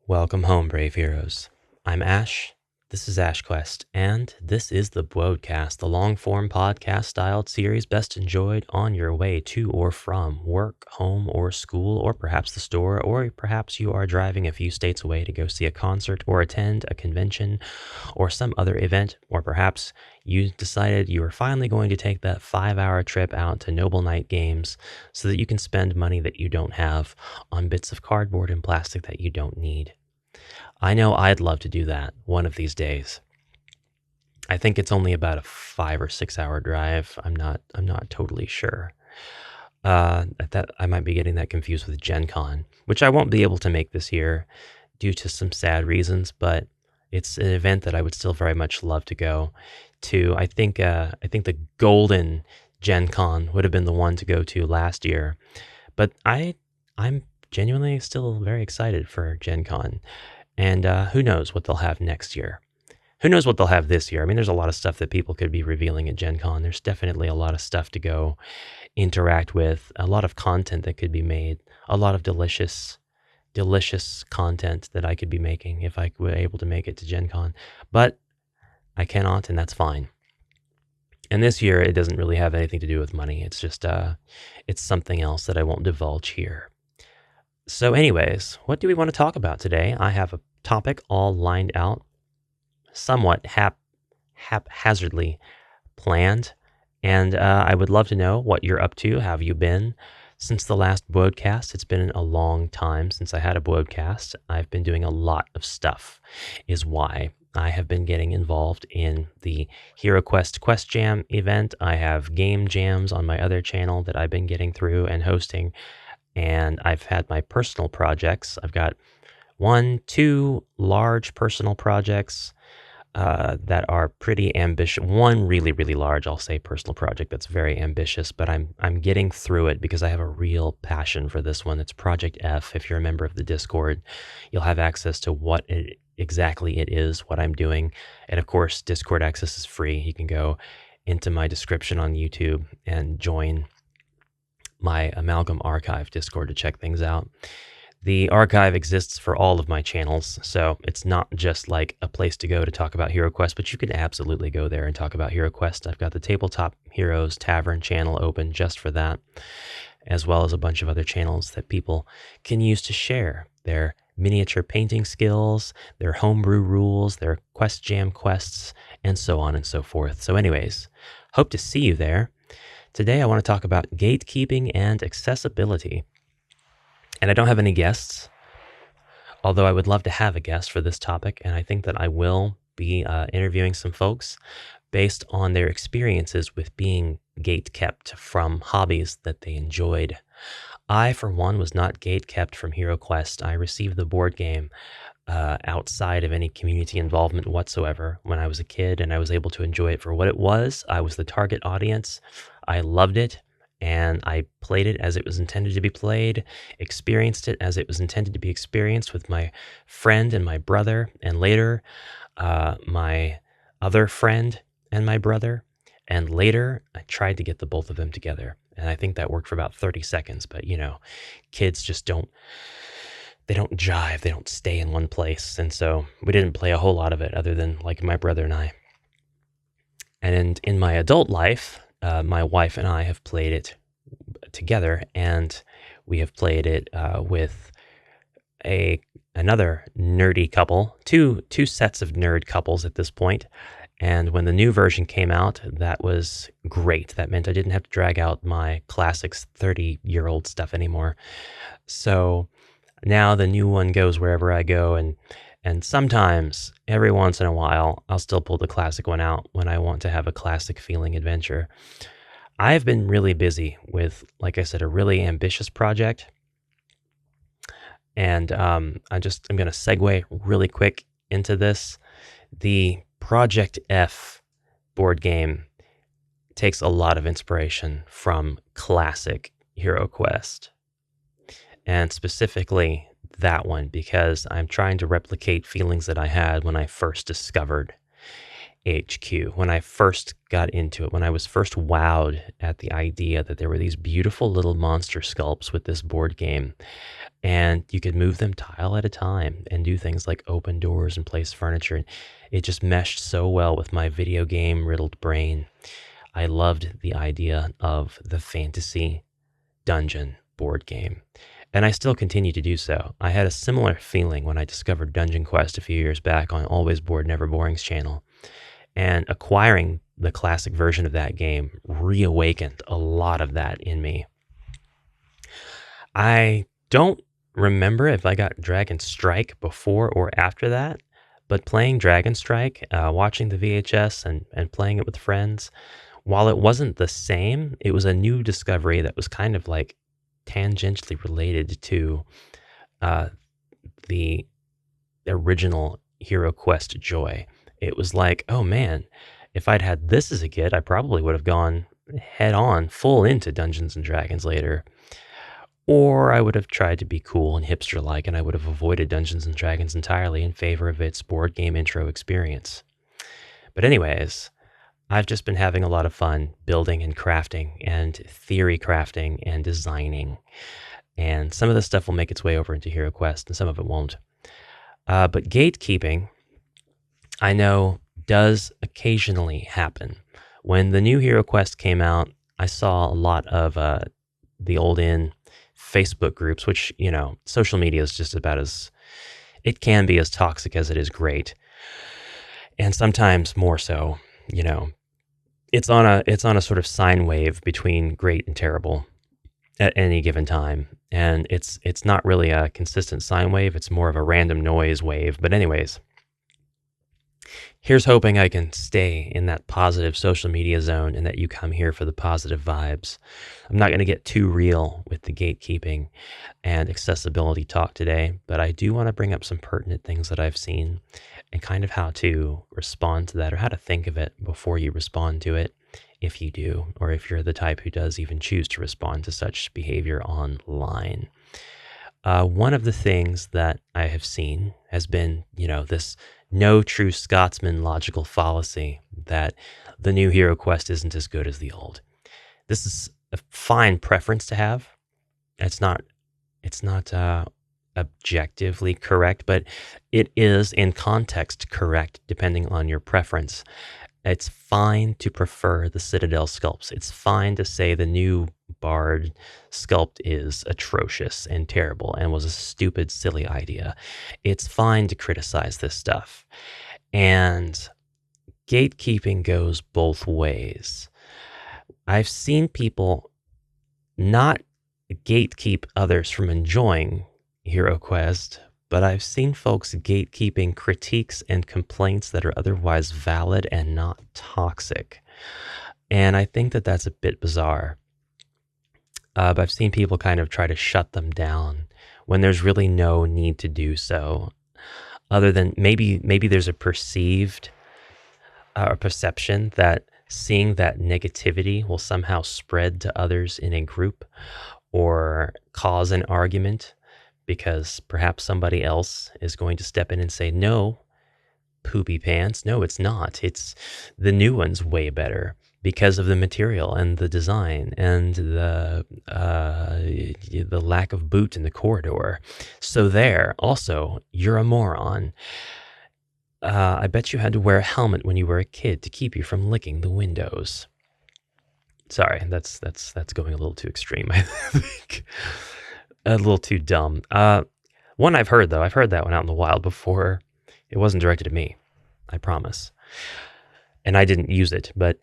Welcome home, brave heroes. I'm Ash. This is HeroQuest, and this is the BwodeCast, the long-form podcast-styled series best enjoyed on your way to or from work, home, or school, or perhaps the store, or perhaps you are driving a few states away to go see a concert or attend a convention or some other event, or perhaps you decided you were finally going to take that 5-hour trip out to Noble Night Games so that you can spend money that you don't have on bits of cardboard and plastic that you don't need. I know I'd love to do that one of these days. I think it's only about a 5 or 6 hour drive. I'm not totally sure. That I might be getting that confused with Gen Con, which I won't be able to make this year due to some sad reasons, but it's an event that I would still very much love to go to. I think the golden Gen Con would have been the one to go to last year, but I'm genuinely still very excited for Gen Con. And who knows what they'll have next year. Who knows what they'll have this year? I mean, there's a lot of stuff that people could be revealing at Gen Con. There's definitely a lot of stuff to go interact with, a lot of content that could be made, a lot of delicious content that I could be making if I were able to make it to Gen Con. But I cannot, and that's fine. And this year, it doesn't really have anything to do with money. It's just, it's something else that I won't divulge here. So anyways, what do we want to talk about today? I have a topic all lined out, somewhat haphazardly planned, and I would love to know what you're up to. How have you been since the last BwodeCast? It's been a long time since I had a BwodeCast. I've been doing a lot of stuff, is why. I have been getting involved in the HeroQuest Quest Jam event. I have game jams on my other channel that I've been getting through and hosting. And I've had my personal projects. I've got 2 large personal projects that are pretty ambitious. One really, really large, I'll say, personal project that's very ambitious, but I'm getting through it because I have a real passion for this one. It's Project F. If you're a member of the Discord, you'll have access to what exactly it is, what I'm doing. And of course, Discord access is free. You can go into my description on YouTube and join my Amalgam Archive Discord to check things out. The archive exists for all of my channels, so it's not just like a place to go to talk about HeroQuest, but you can absolutely go there and talk about HeroQuest. I've got the Tabletop Heroes Tavern channel open just for that, as well as a bunch of other channels that people can use to share their miniature painting skills, their homebrew rules, their quest jam quests, and so on and so forth. So anyways, hope to see you there. Today, I want to talk about gatekeeping and accessibility. And I don't have any guests, although I would love to have a guest for this topic. And I think that I will be interviewing some folks based on their experiences with being gatekept from hobbies that they enjoyed. I, for one, was not gatekept from HeroQuest. I received the board game outside of any community involvement whatsoever when I was a kid, and I was able to enjoy it for what it was. I was the target audience. I loved it, and I played it as it was intended to be played, experienced it as it was intended to be experienced with my friend and my brother, and later my other friend and my brother, and later I tried to get the both of them together, and I think that worked for about 30 seconds, but kids just don't jive, they don't stay in one place, and so we didn't play a whole lot of it other than like my brother and I. And in my adult life, my wife and I have played it together, and we have played it with another nerdy couple, two sets of nerd couples at this point. And when the new version came out, that was great. That meant I didn't have to drag out my classics 30-year-old stuff anymore. So now the new one goes wherever I go, and sometimes, every once in a while, I'll still pull the classic one out when I want to have a classic feeling adventure. I've been really busy with, like I said, a really ambitious project. And I'm going to segue really quick into this. The Project F board game takes a lot of inspiration from classic HeroQuest. And specifically that one, because I'm trying to replicate feelings that I had when I first discovered HQ when I first got into it, when I was first wowed at the idea that there were these beautiful little monster sculpts with this board game, and you could move them tile at a time and do things like open doors and place furniture. It just meshed so well with my video game riddled brain. I loved the idea of the fantasy dungeon board game, and I still continue to do so. I had a similar feeling when I discovered Dungeon Quest a few years back on Always Bored Never Boring's channel, and acquiring the classic version of that game reawakened a lot of that in me. I don't remember if I got Dragon Strike before or after that, but playing Dragon Strike, watching the VHS and playing it with friends, while it wasn't the same, it was a new discovery that was kind of like tangentially related to the original HeroQuest joy. It was like, oh man, if I'd had this as a kid, I probably would have gone head on full into Dungeons and Dragons later. Or I would have tried to be cool and hipster-like, and I would have avoided Dungeons and Dragons entirely in favor of its board game intro experience. But anyways, I've just been having a lot of fun building and crafting and theory crafting and designing. And some of this stuff will make its way over into HeroQuest and some of it won't. But gatekeeping, I know, does occasionally happen. When the new HeroQuest came out, I saw a lot of the old Facebook groups, which, social media is just about it can be as toxic as it is great. And sometimes more so, it's on a sort of sine wave between great and terrible at any given time. And it's not really a consistent sine wave. It's more of a random noise wave. But anyways, here's hoping I can stay in that positive social media zone and that you come here for the positive vibes. I'm not going to get too real with the gatekeeping and accessibility talk today, but I do want to bring up some pertinent things that I've seen and kind of how to respond to that, or how to think of it before you respond to it, if you do, or if you're the type who does even choose to respond to such behavior online. One of the things that I have seen has been, this no true Scotsman logical fallacy that the new HeroQuest isn't as good as the old. This is a fine preference to have. It's not objectively correct, but it is in context correct depending on your preference. It's fine to prefer the Citadel sculpts. It's fine to say the new Bard sculpt is atrocious and terrible and was a stupid, silly idea. It's fine to criticize this stuff. And gatekeeping goes both ways. I've seen people not gatekeep others from enjoying HeroQuest, but I've seen folks gatekeeping critiques and complaints that are otherwise valid and not toxic. And I think that that's a bit bizarre. But I've seen people kind of try to shut them down when there's really no need to do so, other than maybe there's a perceived or perception that seeing that negativity will somehow spread to others in a group or cause an argument, because perhaps somebody else is going to step in and say, no, poopy pants, no, it's not. It's the new one's way better because of the material and the design and the lack of boot in the corridor. So there, also, you're a moron. I bet you had to wear a helmet when you were a kid to keep you from licking the windows. Sorry, that's going a little too extreme, I think. A little too dumb. One I've heard, though. I've heard that one out in the wild before. It wasn't directed at me, I promise. And I didn't use it, but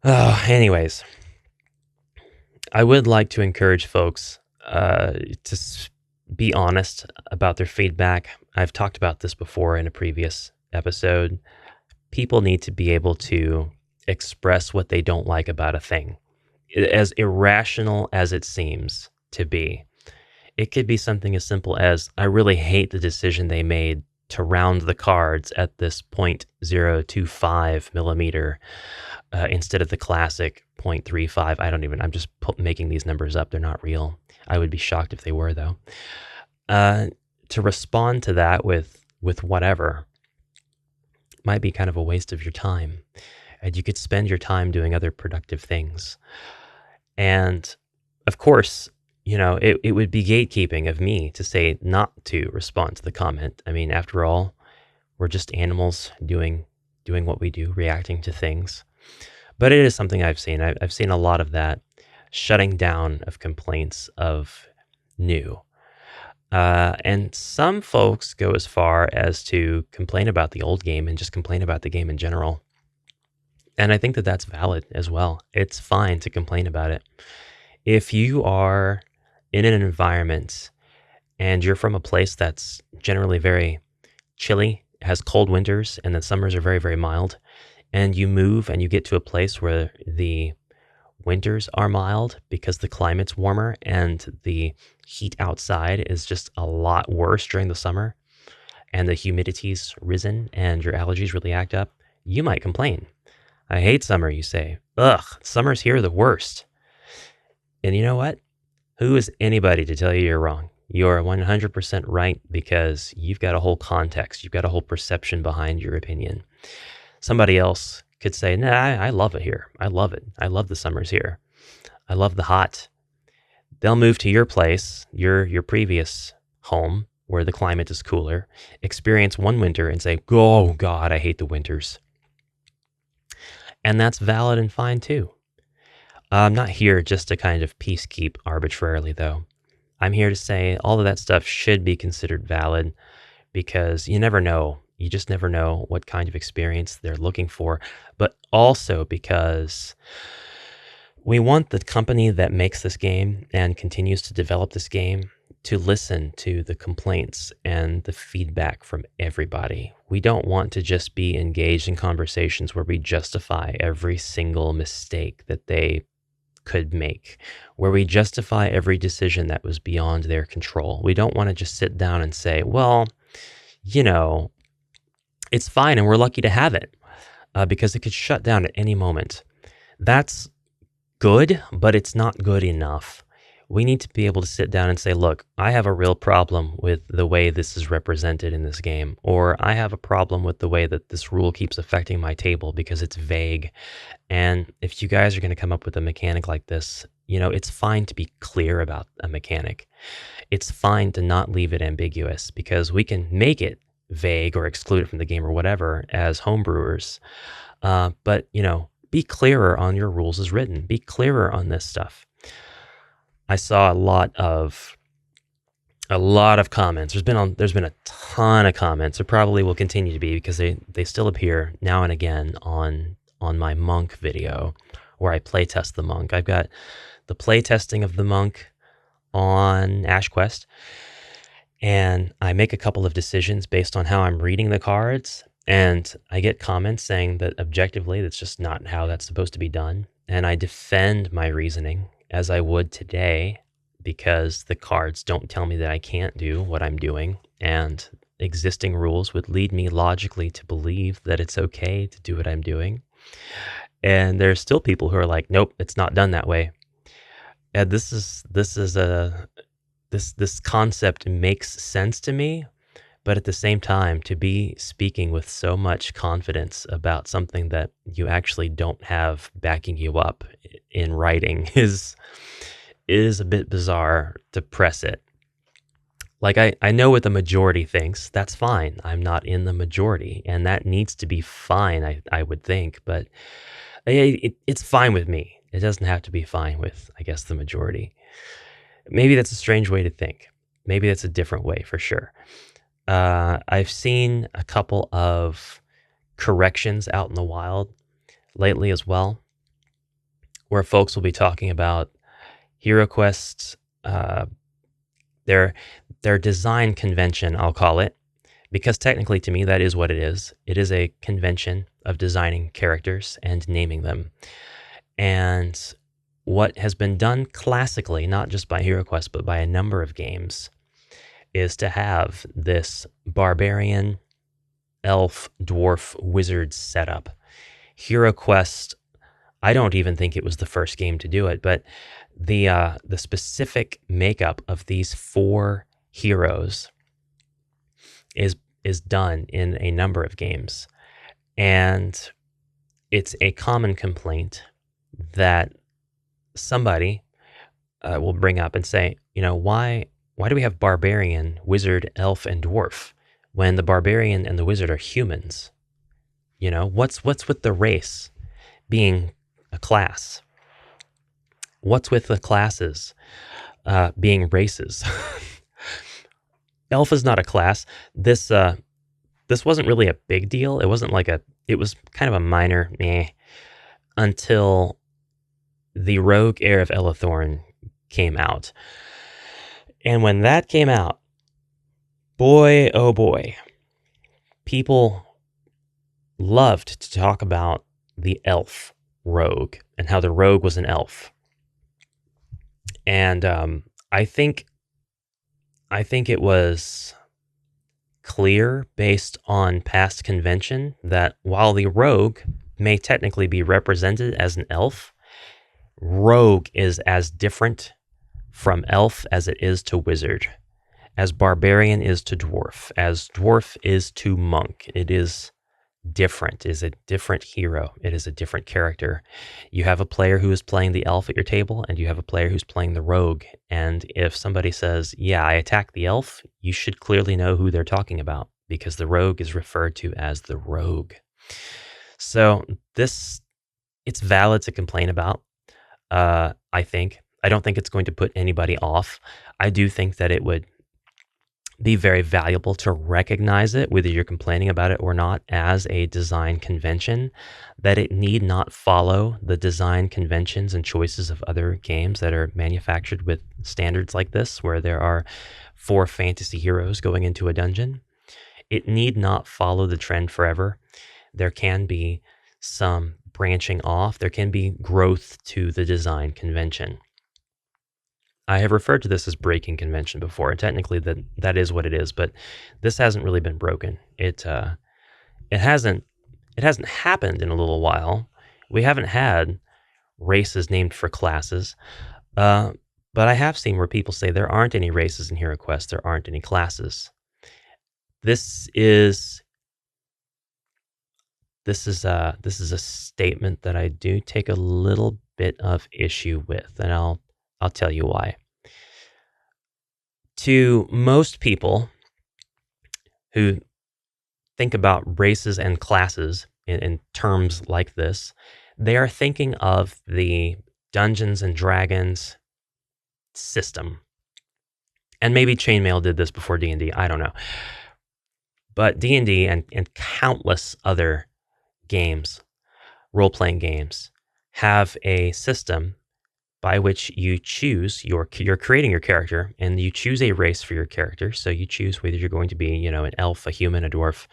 anyways. I would like to encourage folks to be honest about their feedback. I've talked about this before in a previous episode. People need to be able to express what they don't like about a thing, as irrational as it seems to be. It could be something as simple as, I really hate the decision they made to round the cards at this 0.025 millimeter instead of the classic 0.35. I'm just making these numbers up. They're not real. I would be shocked if they were, though. To respond to that with whatever, might be kind of a waste of your time, and you could spend your time doing other productive things. And of course, it would be gatekeeping of me to say not to respond to the comment. I mean, after all, we're just animals doing what we do, reacting to things. But it is something I've seen. I've seen a lot of that shutting down of complaints of new. And some folks go as far as to complain about the old game and just complain about the game in general. And I think that that's valid as well. It's fine to complain about it. If you are in an environment and you're from a place that's generally very chilly, has cold winters, and the summers are very, very mild, and you move and you get to a place where the winters are mild because the climate's warmer and the heat outside is just a lot worse during the summer, and the humidity's risen and your allergies really act up, you might complain. I hate summer, you say. Ugh, summer's here the worst. And you know what? Who is anybody to tell you you're wrong? You're 100% right because you've got a whole context. You've got a whole perception behind your opinion. Somebody else could say, nah, I love it here. I love it. I love the summers here. I love the hot. They'll move to your place, your previous home, where the climate is cooler, experience one winter and say, oh God, I hate the winters. And that's valid and fine too. I'm not here just to kind of peacekeep arbitrarily, though. I'm here to say all of that stuff should be considered valid because you never know. You just never know what kind of experience they're looking for, but also because we want the company that makes this game and continues to develop this game to listen to the complaints and the feedback from everybody. We don't want to just be engaged in conversations where we justify every single mistake that they could make, where we justify every decision that was beyond their control. We don't want to just sit down and say, well, it's fine and we're lucky to have it because it could shut down at any moment. That's good, but it's not good enough. We need to be able to sit down and say, look, I have a real problem with the way this is represented in this game, or I have a problem with the way that this rule keeps affecting my table because it's vague. And if you guys are going to come up with a mechanic like this, it's fine to be clear about a mechanic. It's fine to not leave it ambiguous because we can make it vague or exclude it from the game or whatever as homebrewers. But, be clearer on your rules as written. Be clearer on this stuff. I saw a lot of comments. There's been a ton of comments. There probably will continue to be because they still appear now and again on my monk video where I play test the monk. I've got the play testing of the monk on HeroQuest, and I make a couple of decisions based on how I'm reading the cards, and I get comments saying that objectively that's just not how that's supposed to be done, and I defend my reasoning as I would today because the cards don't tell me that I can't do what I'm doing, and existing rules would lead me logically to believe that it's okay to do what I'm doing. And there's still people who are like, nope, it's not done that way. And this concept makes sense to me, but at the same time, to be speaking with so much confidence about something that you actually don't have backing you up in writing is a bit bizarre to press it. Like, I know what the majority thinks. That's fine. I'm not in the majority, and that needs to be fine, I would think. But it's fine with me. It doesn't have to be fine with, I guess, the majority. Maybe that's a strange way to think. Maybe that's a different way for sure. I've seen a couple of corrections out in the wild lately as well, where folks will be talking about HeroQuest, their design convention, I'll call it, because technically to me that is what it is. It is a convention of designing characters and naming them. And what has been done classically, not just by HeroQuest, but by a number of games, is to have this barbarian, elf, dwarf, wizard setup. HeroQuest, I don't even think it was the first game to do it, but the specific makeup of these 4 heroes is done in a number of games. And it's a common complaint that somebody will bring up and say, why do we have barbarian, wizard, elf, and dwarf when the barbarian and the wizard are humans? What's with the race being a class? What's with the classes being races? Elf is not a class. This wasn't really a big deal. It wasn't it was kind of a minor until the Rogue Heir of Elithorn came out. And when that came out, boy, oh boy, people loved to talk about the elf rogue and how the rogue was an elf. And I think it was clear based on past convention that while the rogue may technically be represented as an elf, rogue is as different from elf as it is to wizard, as barbarian is to dwarf, as dwarf is to monk. It is different. It is a different hero. It is a different character. You have a player who is playing the elf at your table, and you have a player who's playing the rogue. And if somebody says, yeah, I attack the elf, you should clearly know who they're talking about, because the rogue is referred to as the rogue. So it's valid to complain about, I think. I don't think it's going to put anybody off. I do think that it would be very valuable to recognize it, whether you're complaining about it or not, as a design convention, that it need not follow the design conventions and choices of other games that are manufactured with standards like this, where there are 4 fantasy heroes going into a dungeon. It need not follow the trend forever. There can be some branching off. There can be growth to the design convention. I have referred to this as breaking convention before. Technically, that is what it is, but this hasn't really been broken. It hasn't happened in a little while. We haven't had races named for classes, but I have seen where people say there aren't any races in HeroQuest. There aren't any classes. This is a statement that I do take a little bit of issue with, and I'll tell you why. To most people who think about races and classes in terms like this, they are thinking of the Dungeons and Dragons system. And maybe Chainmail did this before D&D, I don't know. But D&D and countless other games, role-playing games, have a system by which you choose, you're creating your character, and you choose a race for your character. So you choose whether you're going to be, an elf, a human, a dwarf,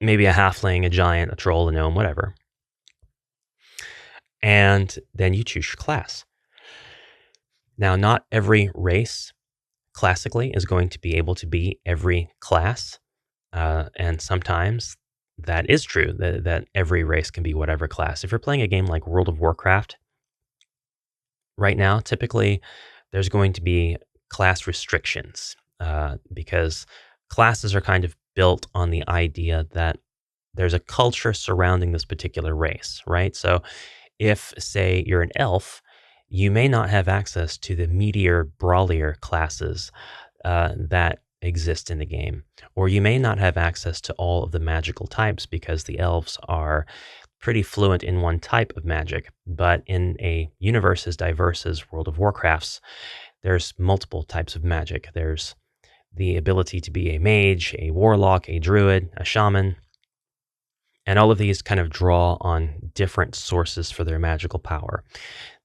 maybe a halfling, a giant, a troll, a gnome, whatever. And then you choose your class. Now, not every race, classically, is going to be able to be every class. And sometimes that is true, that every race can be whatever class. If you're playing a game like World of Warcraft, right now, typically, there's going to be class restrictions because classes are kind of built on the idea that there's a culture surrounding this particular race, right? So if, say, you're an elf, you may not have access to the meteor brawlier classes that exist in the game, or you may not have access to all of the magical types because the elves are pretty fluent in one type of magic. But in a universe as diverse as World of Warcraft's, there's multiple types of magic. There's the ability to be a mage, a warlock, a druid, a shaman, and all of these kind of draw on different sources for their magical power.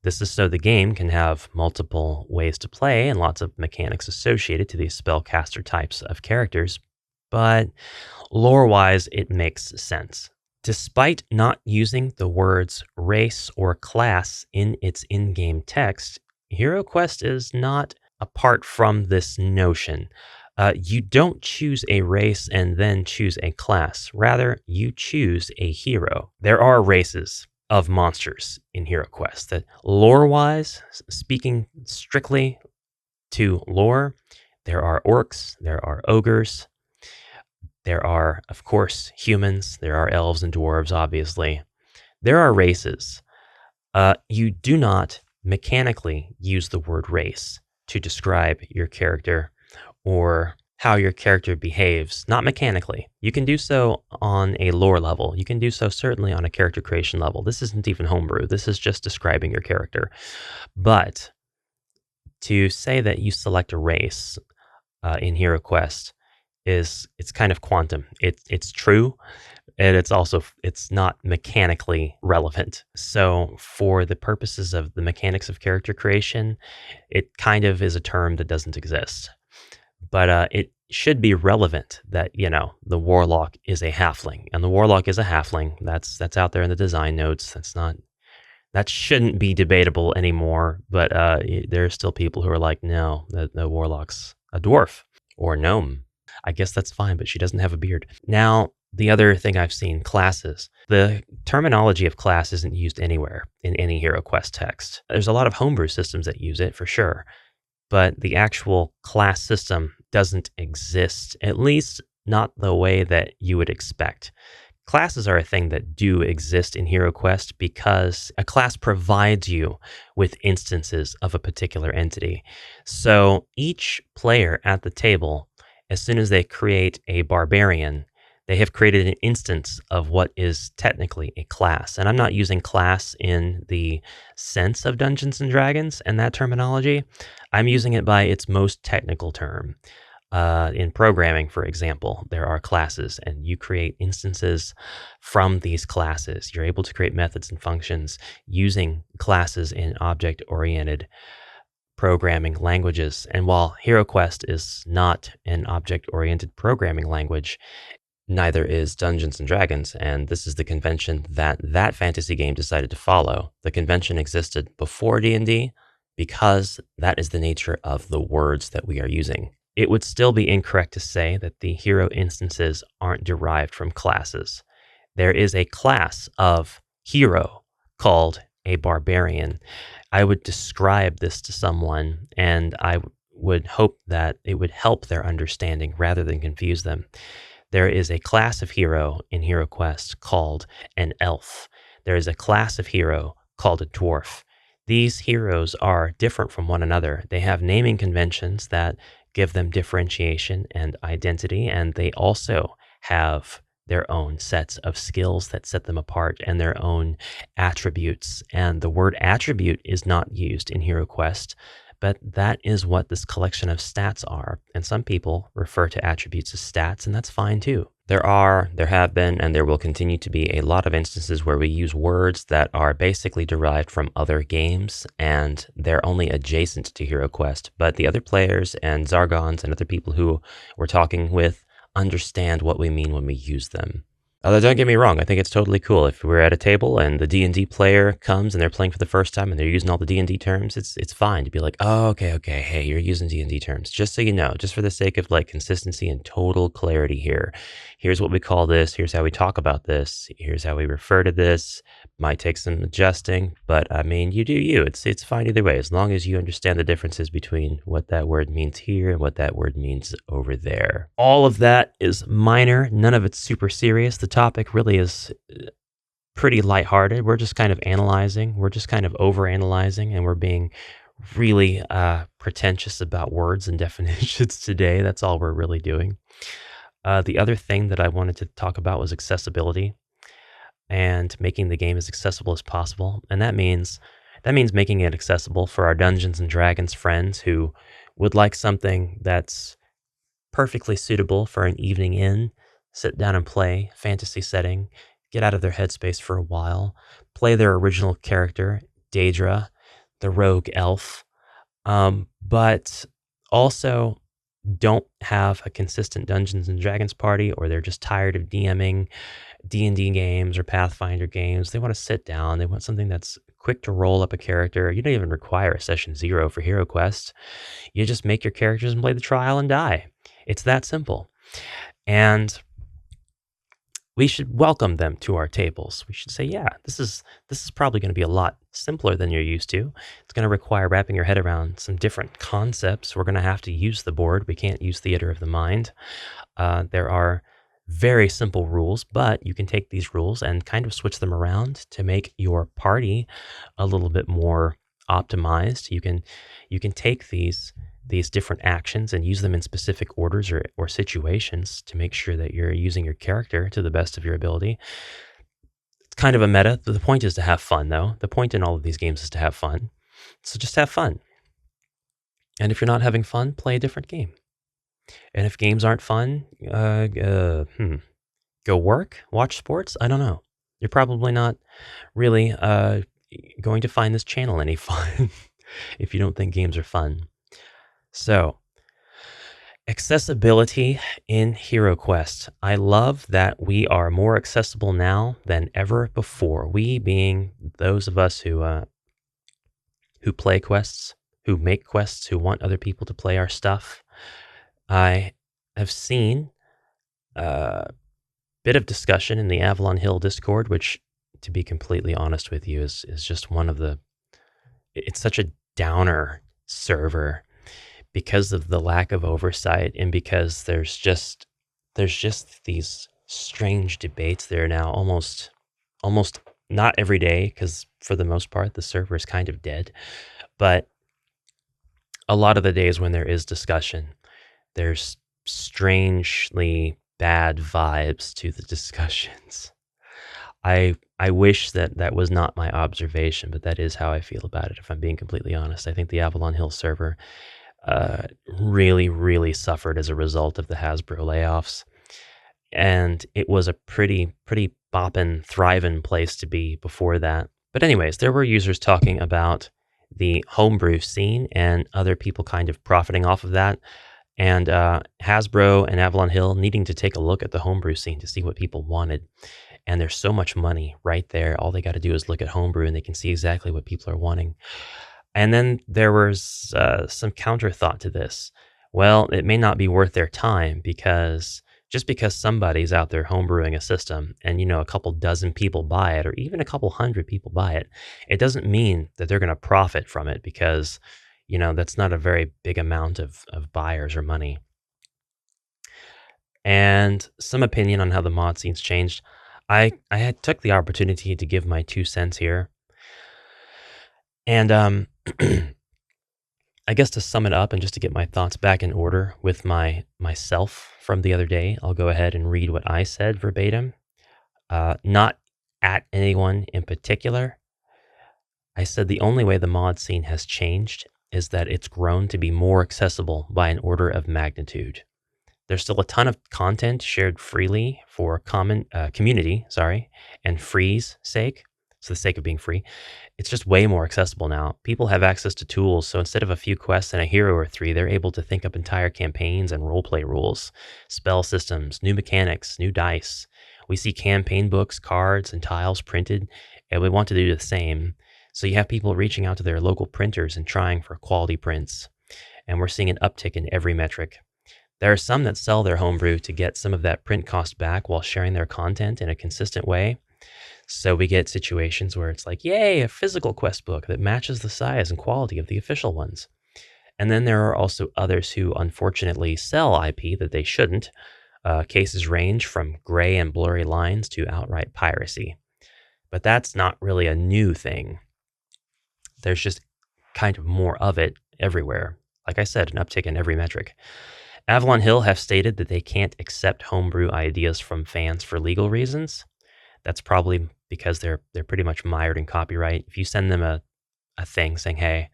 This is so the game can have multiple ways to play and lots of mechanics associated to these spellcaster types of characters, but lore-wise, it makes sense. Despite not using the words race or class in its in-game text, HeroQuest is not apart from this notion. You don't choose a race and then choose a class. Rather, you choose a hero. There are races of monsters in HeroQuest that lore-wise, speaking strictly to lore, there are orcs, there are ogres, There are, of course, humans. There are elves and dwarves, obviously. There are races. You do not mechanically use the word race to describe your character or how your character behaves, not mechanically. You can do so on a lore level. You can do so certainly on a character creation level. This isn't even homebrew. This is just describing your character. But to say that you select a race in HeroQuest it's kind of quantum. It's true, and it's not mechanically relevant. So for the purposes of the mechanics of character creation, it kind of is a term that doesn't exist. But it should be relevant that, the warlock is a halfling, and the warlock is a halfling. That's out there in the design notes. That shouldn't be debatable anymore, but there are still people who are like, no, the warlock's a dwarf or gnome. I guess that's fine, but she doesn't have a beard. Now, the other thing I've seen, classes. The terminology of class isn't used anywhere in any HeroQuest text. There's a lot of homebrew systems that use it, for sure, but the actual class system doesn't exist, at least not the way that you would expect. Classes are a thing that do exist in HeroQuest because a class provides you with instances of a particular entity. So each player at the table, as soon as they create a barbarian, they have created an instance of what is technically a class. And I'm not using class in the sense of Dungeons and Dragons and that terminology. I'm using it by its most technical term. In programming, for example, there are classes, and you create instances from these classes. You're able to create methods and functions using classes in object-oriented programming languages. And while HeroQuest is not an object-oriented programming language, neither is Dungeons & Dragons, and this is the convention that fantasy game decided to follow. The convention existed before D&D because that is the nature of the words that we are using. It would still be incorrect to say that the hero instances aren't derived from classes. There is a class of hero called a barbarian. I would describe this to someone, and I would hope that it would help their understanding rather than confuse them. There is a class of hero in HeroQuest called an elf. There is a class of hero called a dwarf. These heroes are different from one another. They have naming conventions that give them differentiation and identity, and they also have their own sets of skills that set them apart and their own attributes. And the word attribute is not used in HeroQuest, but that is what this collection of stats are. And some people refer to attributes as stats, and that's fine too. There have been, and there will continue to be a lot of instances where we use words that are basically derived from other games, and they're only adjacent to HeroQuest. But the other players and Zargons and other people who we're talking with understand what we mean when we use them. Although don't get me wrong, I think it's totally cool. If we're at a table and the D&D player comes and they're playing for the first time and they're using all the D&D terms, it's fine to be like, oh, okay, hey, you're using D&D terms. Just so you know, just for the sake of consistency and total clarity here. Here's what we call this. Here's how we talk about this. Here's how we refer to this. Might take some adjusting, but I mean, you do you. It's fine either way, as long as you understand the differences between what that word means here and what that word means over there. All of that is minor. None of it's super serious. The topic really is pretty lighthearted. We're just kind of analyzing. We're just kind of overanalyzing, and we're being really pretentious about words and definitions today. That's all we're really doing. The other thing that I wanted to talk about was accessibility and making the game as accessible as possible. And that means making it accessible for our Dungeons and Dragons friends who would like something that's perfectly suitable for an evening in, sit down and play, fantasy setting, get out of their headspace for a while, play their original character, Daedra, the rogue elf, but also don't have a consistent Dungeons and Dragons party, or they're just tired of DMing D&D games or Pathfinder games. They want to sit down. They want something that's quick to roll up a character. You don't even require a session 0 for HeroQuest. You just make your characters and play the trial and die. It's that simple. And we should welcome them to our tables. We should say, yeah, this is probably going to be a lot simpler than you're used to. It's going to require wrapping your head around some different concepts. We're going to have to use the board. We can't use theater of the mind. There are very simple rules, but you can take these rules and kind of switch them around to make your party a little bit more optimized. You can take these different actions and use them in specific orders or situations to make sure that you're using your character to the best of your ability. It's kind of a meta. The point is to have fun, though. The point in all of these games is to have fun. So just have fun. And if you're not having fun, play a different game. And if games aren't fun, go work, watch sports. I don't know. You're probably not really going to find this channel any fun if you don't think games are fun. So, accessibility in HeroQuest. I love that we are more accessible now than ever before. We being those of us who play quests, who make quests, who want other people to play our stuff. I have seen a bit of discussion in the Avalon Hill Discord, which, to be completely honest with you, is just one of the... It's such a downer server because of the lack of oversight and because there's just these strange debates there now, almost not every day, because for the most part the server is kind of dead, but a lot of the days when there is discussion, there's strangely bad vibes to the discussions. I wish that was not my observation, but that is how I feel about it, if I'm being completely honest. I think the Avalon Hill server really, really suffered as a result of the Hasbro layoffs. And it was a pretty boppin', thriving place to be before that. But anyways, there were users talking about the homebrew scene and other people kind of profiting off of that. And Hasbro and Avalon Hill needing to take a look at the homebrew scene to see what people wanted. And there's so much money right there. All they got to do is look at homebrew and they can see exactly what people are wanting. And then there was some counter thought to this. Well, it may not be worth their time because just because somebody's out there homebrewing a system and, a couple dozen people buy it or even a couple hundred people buy it, it doesn't mean that they're going to profit from it because, that's not a very big amount of buyers or money. And some opinion on how the mod scene's changed. I had took the opportunity to give my 2 cents here. And I guess to sum it up and just to get my thoughts back in order with myself from the other day, I'll go ahead and read what I said verbatim, not at anyone in particular. I said the only way the mod scene has changed is that it's grown to be more accessible by an order of magnitude. There's still a ton of content shared freely for community, and free's sake, so the sake of being free. It's just way more accessible now. People have access to tools, so instead of a few quests and a hero or 3, they're able to think up entire campaigns and roleplay rules, spell systems, new mechanics, new dice. We see campaign books, cards, and tiles printed, and we want to do the same. So you have people reaching out to their local printers and trying for quality prints, and we're seeing an uptick in every metric. There are some that sell their homebrew to get some of that print cost back while sharing their content in a consistent way. So we get situations where it's like, yay, a physical quest book that matches the size and quality of the official ones. And then there are also others who unfortunately sell IP that they shouldn't. Cases range from gray and blurry lines to outright piracy. But that's not really a new thing. There's just kind of more of it everywhere. Like I said, an uptick in every metric. Avalon Hill have stated that they can't accept homebrew ideas from fans for legal reasons. That's probably because they're pretty much mired in copyright. If you send them a thing saying, hey,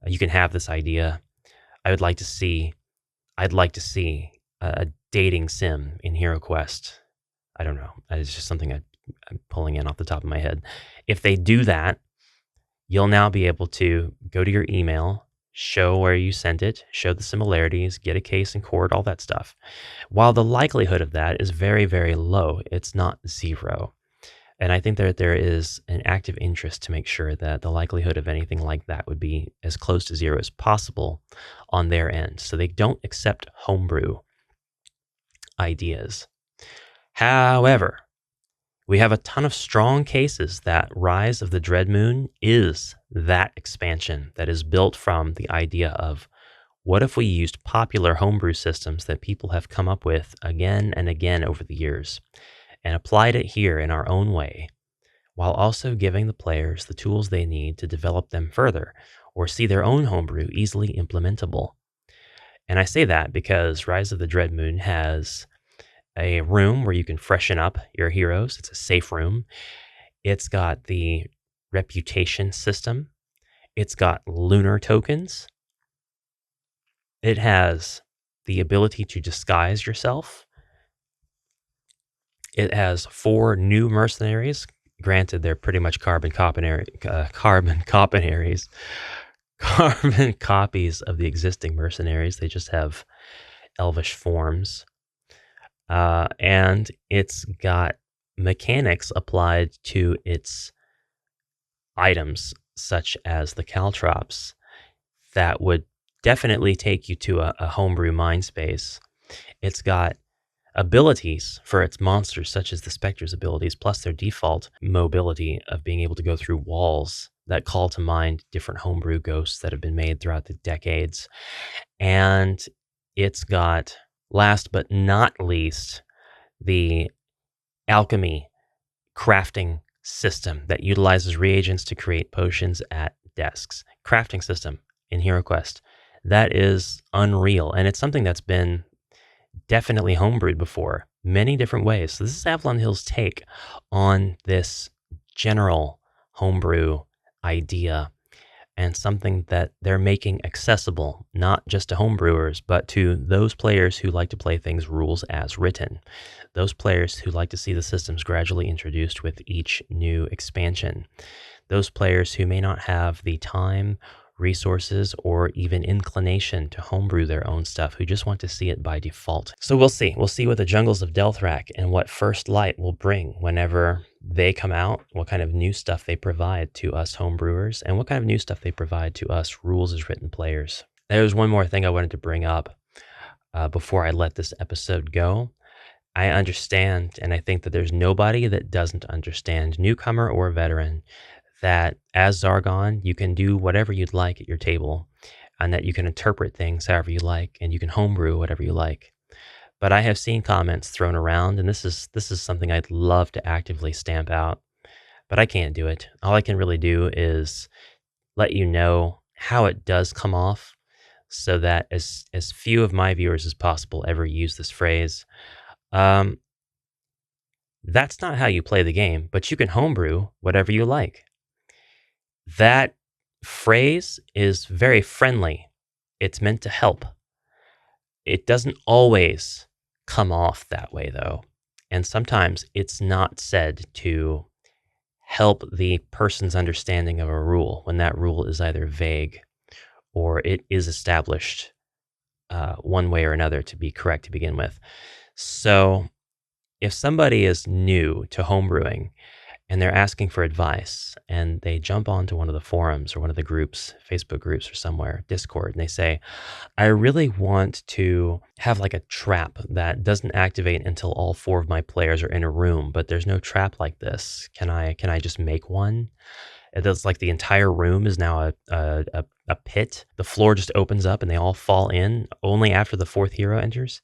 you can have this idea, I'd like to see a dating sim in HeroQuest. I don't know. It's just something I'm pulling in off the top of my head. If they do that, you'll now be able to go to your email, show where you sent it, show the similarities, get a case in court, all that stuff. While the likelihood of that is very, very low, it's not zero. And I think that there is an active interest to make sure that the likelihood of anything like that would be as close to zero as possible on their end. So they don't accept homebrew ideas. However, we have a ton of strong cases that Rise of the Dread Moon is that expansion that is built from the idea of What if we used popular homebrew systems that people have come up with again and again over the years and applied it here in our own way, while also giving the players the tools they need to develop them further or see their own homebrew easily implementable? And I say that because Rise of the Dread Moon has a room where you can freshen up your heroes. It's a safe room. It's got the reputation system. It's got lunar tokens. It has the ability to disguise yourself. It has 4 new mercenaries. Granted, they're pretty much carbon copies of the existing mercenaries. They just have elvish forms. And it's got mechanics applied to its items, such as the caltrops, that would definitely take you to a homebrew mind space. It's got abilities for its monsters, such as the Spectre's abilities, plus their default mobility of being able to go through walls that call to mind different homebrew ghosts that have been made throughout the decades. And it's got, last but not least, the alchemy crafting system that utilizes reagents to create potions at desks. Crafting system in HeroQuest. That is unreal. And it's something that's been definitely homebrewed before, many different ways. So this is Avalon Hill's take on this general homebrew idea, and something that they're making accessible, not just to homebrewers, but to those players who like to play things rules as written, those players who like to see the systems gradually introduced with each new expansion, those players who may not have the time, resources, or even inclination to homebrew their own stuff, who just want to see it by default. So we'll see. We'll see what the Jungles of Delthrak and what First Light will bring whenever they come out, what kind of new stuff they provide to us homebrewers, and what kind of new stuff they provide to us rules as written players. There's one more thing I wanted to bring up before I let this episode go. I understand, and I think that there's nobody that doesn't understand, newcomer or veteran, that as Zargon, you can do whatever you'd like at your table, and that you can interpret things however you like, and you can homebrew whatever you like. But I have seen comments thrown around, and this is something I'd love to actively stamp out, but I can't do it. All I can really do is let you know how it does come off, so that as few of my viewers as possible ever use this phrase. That's not how you play the game, but you can homebrew whatever you like. That phrase is very friendly. It's meant to help. It doesn't always come off that way, though. And sometimes it's not said to help the person's understanding of a rule when that rule is either vague or it is established one way or another to be correct to begin with. So if somebody is new to homebrewing and they're asking for advice, and they jump onto one of the forums or one of the groups, Facebook groups or somewhere, Discord, and they say, I really want to have like a trap that doesn't activate until all 4 of my players are in a room, but there's no trap like this. Can I just make one? It's like the entire room is now a pit. The floor just opens up and they all fall in only after the 4th hero enters.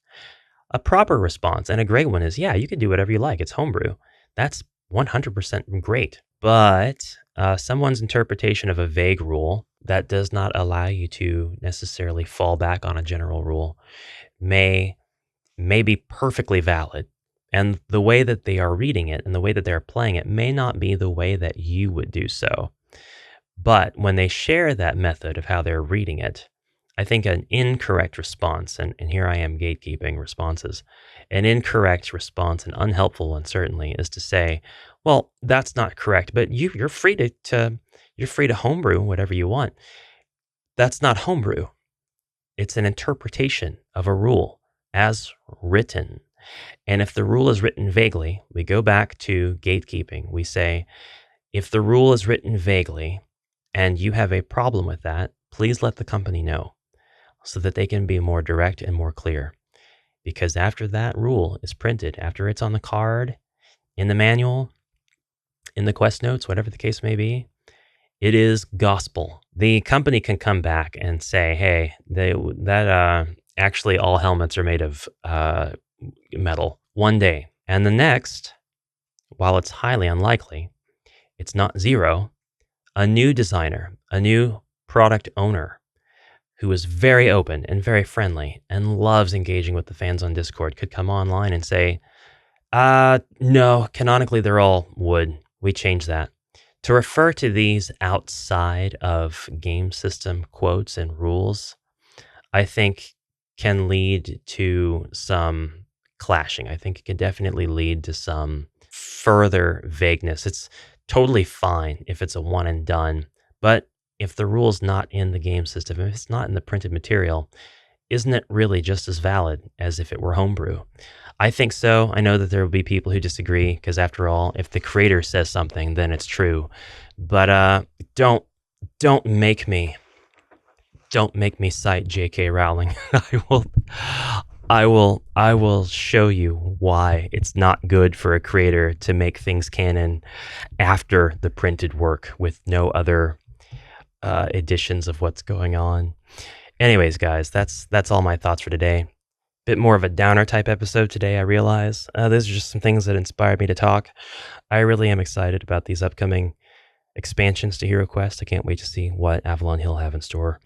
A proper response, and a great one, is, yeah, you can do whatever you like. It's homebrew. That's 100% great. But someone's interpretation of a vague rule that does not allow you to necessarily fall back on a general rule may be perfectly valid. And the way that they are reading it and the way that they're playing it may not be the way that you would do so. But when they share that method of how they're reading it, I think an incorrect response, and here I am gatekeeping responses, an incorrect response, an unhelpful one certainly, is to say, well, that's not correct, but you're free to homebrew whatever you want. That's not homebrew. It's an interpretation of a rule as written. And if the rule is written vaguely, we go back to gatekeeping. We say, if the rule is written vaguely and you have a problem with that, please let the company know, so that they can be more direct and more clear. Because after that rule is printed, after it's on the card, in the manual, in the quest notes, whatever the case may be, It is gospel. The company can come back and say, hey, actually all helmets are made of metal one day. And the next, while it's highly unlikely, it's not zero, a new designer, a new product owner who is very open and very friendly and loves engaging with the fans on Discord could come online and say, no, canonically they're all wood. We changed that. To refer to these outside of game system quotes and rules, I think can lead to some clashing. I think it can definitely lead to some further vagueness. It's totally fine if it's a one and done, but if the rule's not in the game system, if it's not in the printed material, isn't it really just as valid as if it were homebrew? I think so. I know that there will be people who disagree because, after all, if the creator says something, then it's true. But don't make me cite J.K. Rowling. I will show you why it's not good for a creator to make things canon after the printed work with no other editions of what's going on. Anyways, guys, that's all my thoughts for today. Bit more of a downer type episode today, I realize. Those are just some things that inspired me to talk. I really am excited about these upcoming expansions to HeroQuest. I can't wait to see what Avalon Hill have in store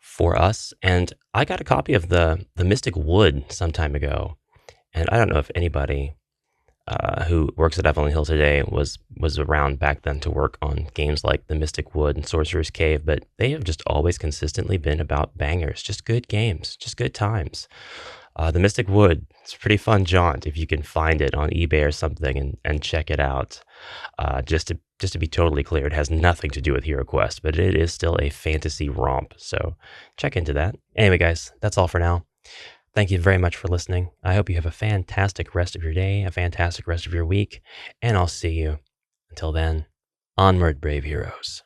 for us. And I got a copy of the Mystic Wood some time ago, and I don't know if anybody who works at Avalon Hill today was around back then to work on games like the Mystic Wood and Sorcerer's Cave, but they have just always consistently been about bangers, just good games, just good times. The Mystic Wood, it's a pretty fun jaunt if you can find it on eBay or something and check it out. Just to be totally clear, it has nothing to do with HeroQuest, but it is still a fantasy romp, so check into that. Anyway, guys, that's all for now. Thank you very much for listening. I hope you have a fantastic rest of your day, a fantastic rest of your week, and I'll see you. Until then, onward, brave heroes.